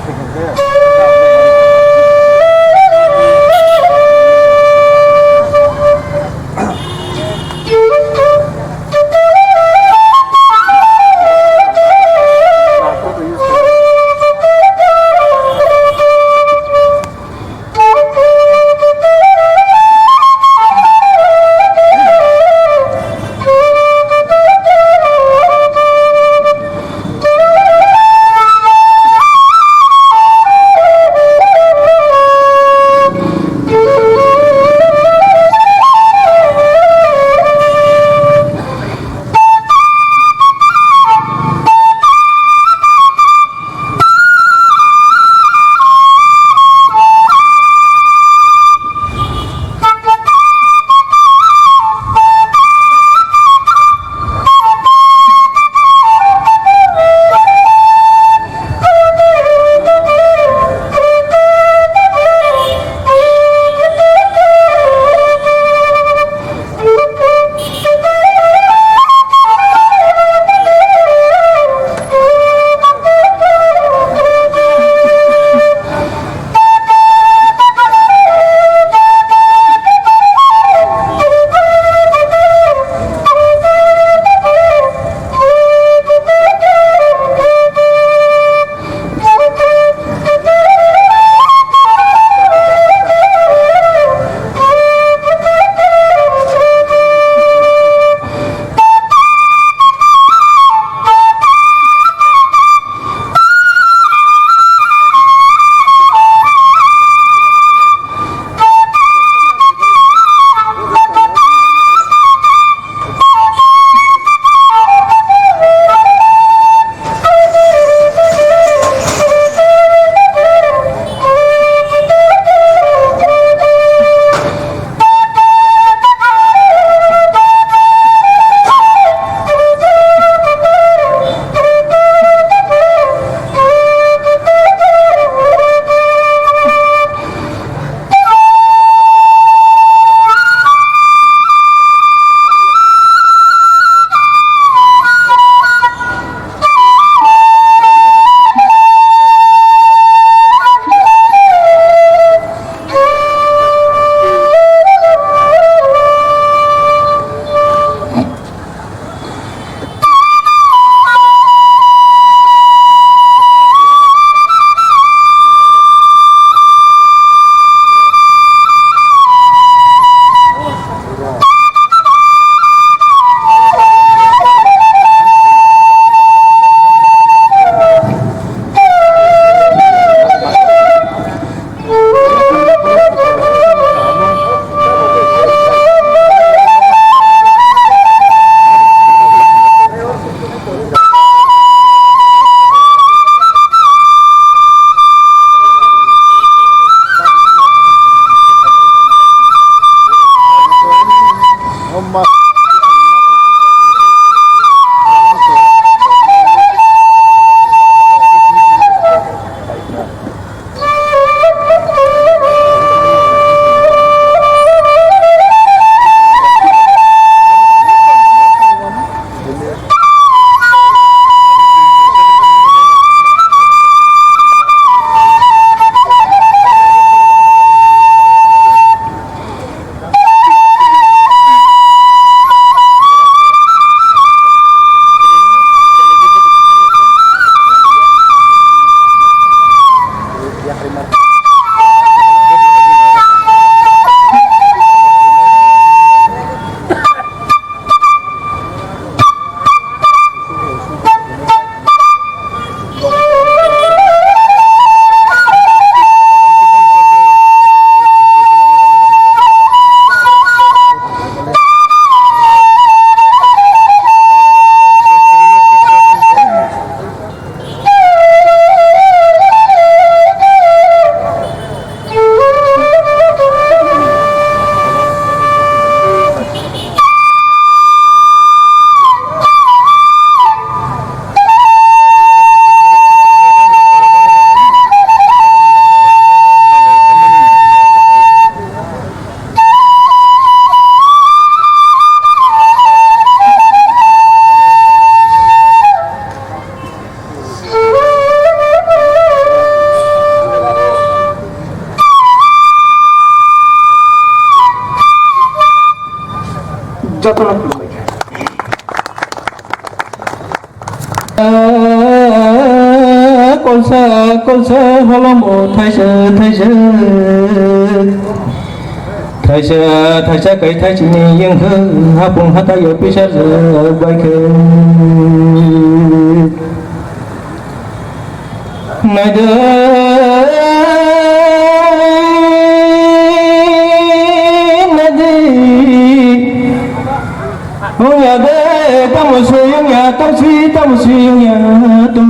taking there. con sơ holo một thay sơ cái thay chỉ nhưng hư ha bùng ha tay ở phía sau giờ bay khơi này oh ya de tamo suy ya tamo suy ya tu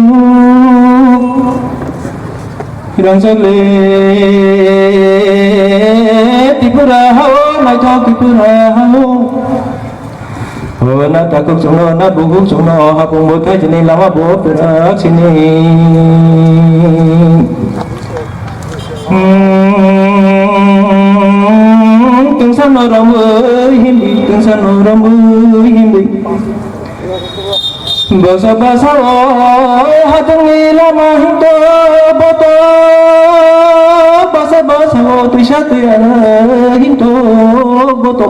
hirang sagle tipura hao mai tho tipura hao ho na ta kuk sung no na bu kuk sung no ha pung mo khai chini lama bo pera chini từng san nô rong ơi hiểm đi từng san nô rong ơi hiểm đi bờ sa ba sa ha từng ni la ma him to ba sa tu sa tu him to bo to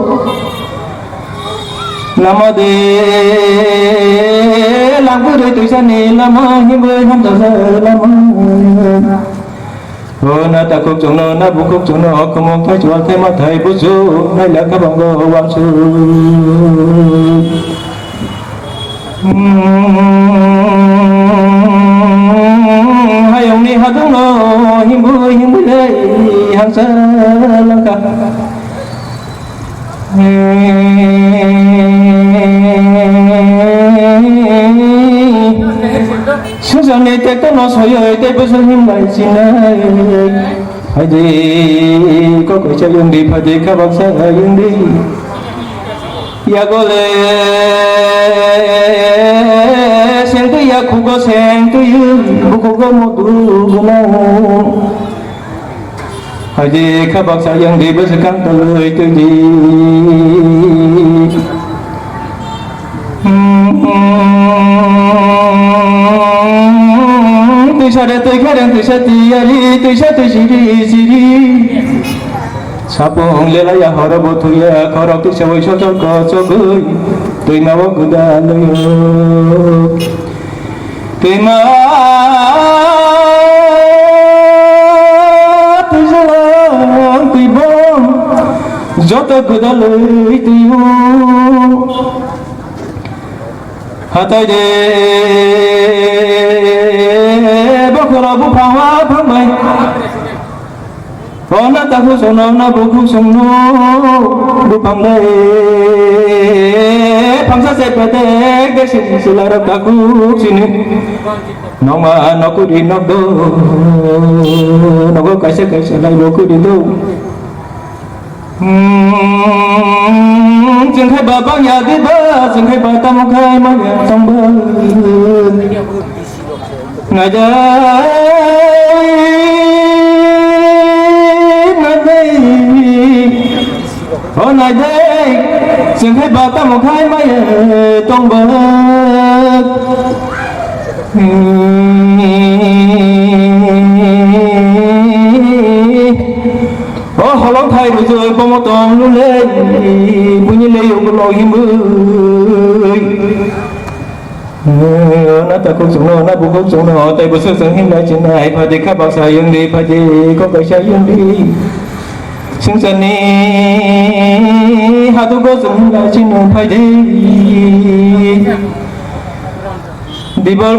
nama de lang ku de tu sa ni la ma him ơi ham to sa la ma na ta kuk chung no na bu kuk chung no ko mong thai chuan thai ma thai bu su nai la ka bang go wang su hai ông ni ha thung no him bu le hang sa la ka chúng ta này tết tết nó soi ơi tết bữa sáng hiếm lại xin ơi phải đi có cái chơi yên đi phải đi các bác sĩ yên đi ya có lẽ sen tu ya khu có sen tu yêu khu có một tu nào phải đi các bác sĩ yên đi bữa sáng căng tới tu đi tôi sa đây tôi khai đang tôi sa tiari tôi sa tôi siri sapong lela ya hara botu ya khara tôi sa voi cho có cho gửi tôi nào có đa lời tôi mà tôi sa tôi bom cho tôi có đa lời tôi hatai de bokora bu phawa phamai ona ta khu sono na bu khu sono bu phamai phamsa se pate de sin silara ta khu sini noma no ku di no do no ko kai se lai bo ku di do dừng khai bờ bao nhà đi bờ dừng khai bờ tâm khai mà nhà trong bờ ngày đây hôm nay đây dừng khai bờ tâm khai mà nhà trong bờ họ lóng thay rồi rồi bông một toàn luôn lên bùi như lấy một lò hiểm ơi nó ta cũng sống nó cũng sống nó tay bữa sáng hiểm lại trên này phải đi các bác sĩ yên đi phải đi có cái xe yên đi sinh sản đi hai đứa có sống lại trên đường phải đi bờ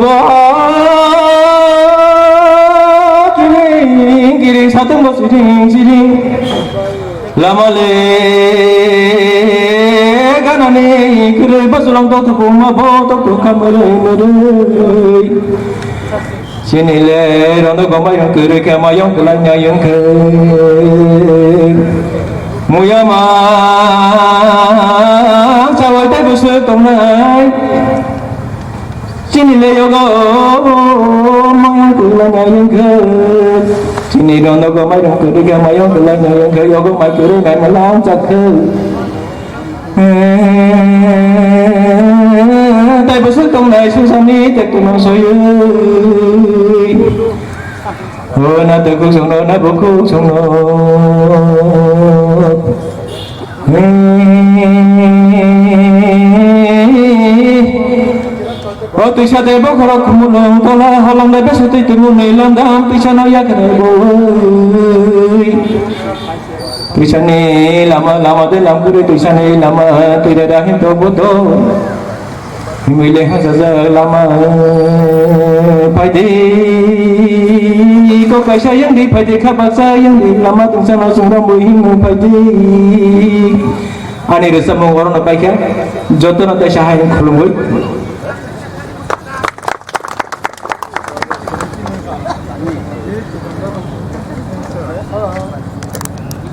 giring satu bos giring lama le ganane kire basulang to tu ma bo to kamare mere sini le rondo gomai yang kire kama yang kelanya yang ke muyama sawai te busu tong nai sini le yoga mang kelanya yang ke sini dong nó có mấy đồng cười đi mấy ông cười lên người cười vô có mấy cười đi này mà lo chặt khơi tay bớt sức trong này xuống sông đi tay tụi nó soi ơi na tay cuộc sống nó bố cuộc sống nó তুই সাথে বখর কুমুলো তোলা হলম না বেশ তুই তুমি নিলাম দাম পিছনে এক বই পিছনে লামা লামা দিলাম করে পিছনে লামা তীরে রাহিম তো বোধ মিলে হাজার লামা ফাইদে ko kaisa yang di faide khabasa yang di lama tungsana sungram bohing faide ani resa mongorona paikha jotona ta sahay khulungoi